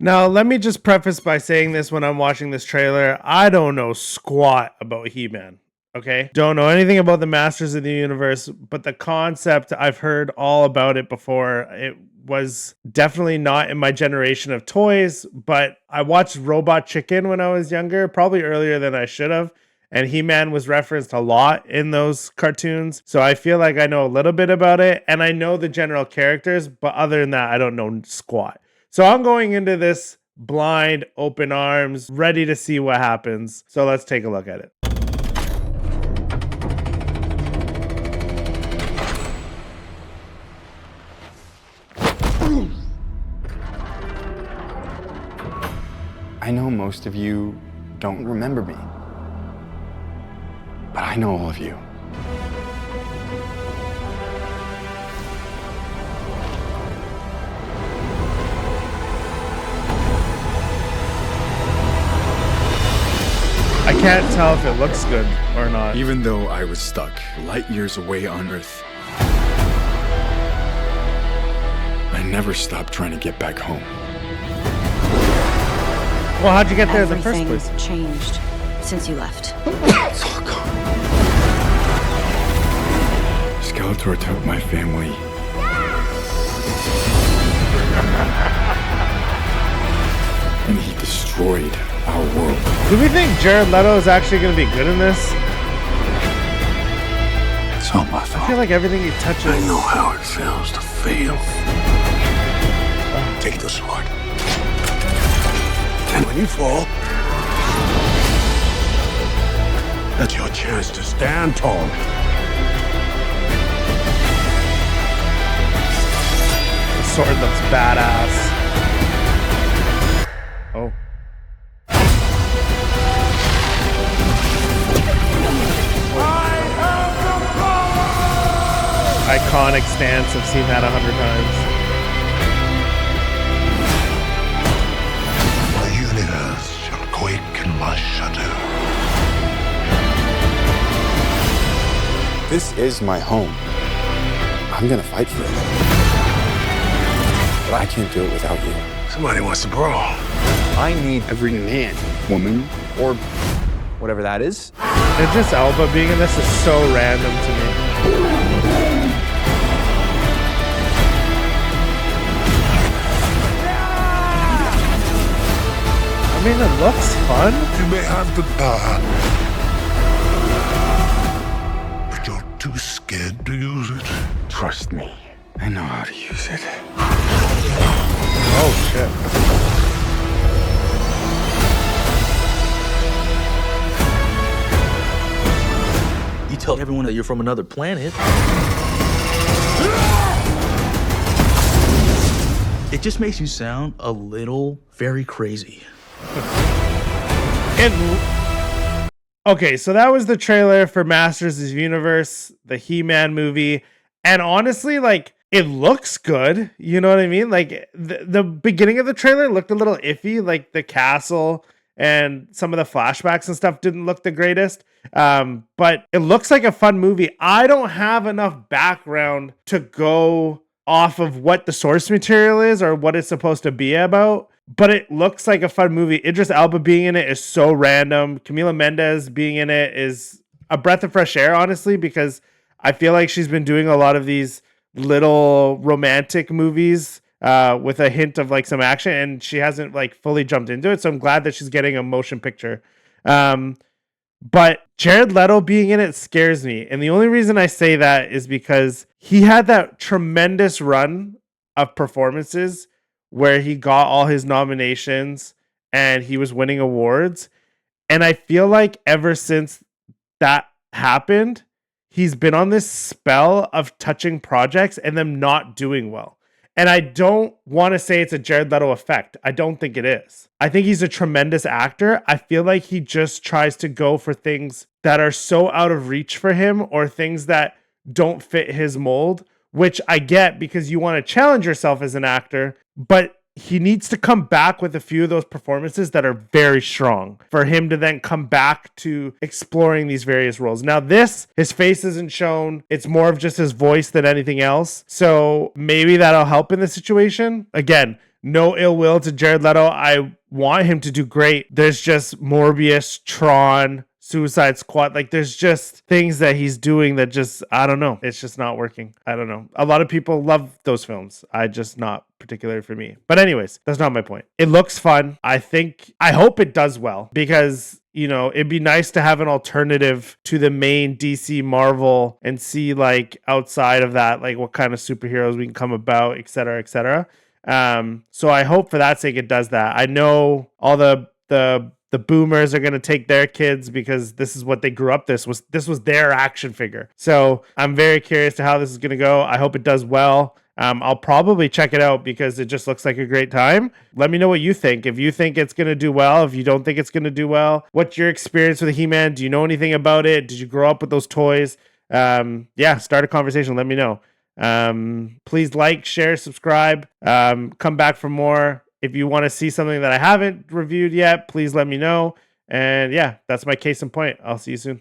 Now, let me just preface by saying this: when I'm watching this trailer, I don't know squat about He-Man. Okay. Don't know anything about the Masters of the Universe, but the concept, I've heard all about it before. It was definitely not in my generation of toys, but I watched Robot Chicken when I was younger, probably earlier than I should have. And He-Man was referenced a lot in those cartoons. So I feel like I know a little bit about it, and I know the general characters, but other than that, I don't know squat. So I'm going into this blind, open arms, ready to see what happens. So let's take a look at it. I know most of you don't remember me, but I know all of you. I can't tell if it looks good or not. Even though I was stuck light years away on Earth, I never stopped trying to get back home. Well, how'd you get there in the first place? Everything's changed since you left. It's all gone. Skeletor took my family. And he destroyed our world. Do we think Jared Leto is actually going to be good in this? It's all my I fault. feel like everything he touches. I know how it feels to fail. Take the sword. And when you fall, that's your chance to stand tall. The sword looks badass. Oh. Iconic stance. I've seen that 100 times. The universe shall quake in my shadow. This is my home. I'm gonna fight for it. But I can't do it without you. Somebody wants to brawl. I need every man, woman, or whatever that is. Idris Elba being in this is so random to me. I mean, it looks fun. You may have the power, but you're too scared to use it. Trust me, I know how to use it. Oh, shit. You tell everyone that you're from another planet. It just makes you sound a little very crazy. Okay, so that was the trailer for Masters of the Universe, the He-Man movie. And honestly, like, it looks good. You know what I mean? Like, the beginning of the trailer looked a little iffy. Like, the castle and some of the flashbacks and stuff didn't look the greatest. But it looks like a fun movie. I don't have enough background to go off of what the source material is or what it's supposed to be about. But it looks like a fun movie. Idris Elba being in it is so random. Camila Mendes being in it is a breath of fresh air, honestly, because I feel like she's been doing a lot of these little romantic movies with a hint of like some action, and she hasn't like fully jumped into it. So I'm glad that she's getting a motion picture. But Jared Leto being in it scares me. And the only reason I say that is because he had that tremendous run of performances where he got all his nominations and he was winning awards. And I feel like ever since that happened, he's been on this spell of touching projects and them not doing well. And I don't want to say it's a Jared Leto effect. I don't think it is. I think he's a tremendous actor. I feel like he just tries to go for things that are so out of reach for him or things that don't fit his mold, which I get because you want to challenge yourself as an actor, but he needs to come back with a few of those performances that are very strong for him to then come back to exploring these various roles. Now his face isn't shown. It's more of just his voice than anything else. So maybe that'll help in the situation. Again, no ill will to Jared Leto. I want him to do great. There's just Morbius, Tron, Suicide Squad. Like, there's just things that he's doing that just, I don't know. It's just not working. I don't know. A lot of people love those films. I just not particularly for me. But anyways, that's not my point. It looks fun. I hope it does well, because it'd be nice to have an alternative to the main DC Marvel and see, like, outside of that, like, what kind of superheroes we can come about, et cetera, et cetera. So I hope for that sake it does that. I know all the boomers are going to take their kids because this is what they grew up. This was their action figure. So I'm very curious to how this is going to go. I hope it does well. I'll probably check it out because it just looks like a great time. Let me know what you think. If you think it's going to do well, if you don't think it's going to do well, what's your experience with the He-Man? Do you know anything about it? Did you grow up with those toys? Start a conversation. Let me know. Please like, share, subscribe. Come back for more. If you want to see something that I haven't reviewed yet, please let me know. And yeah, that's my case in point. I'll see you soon.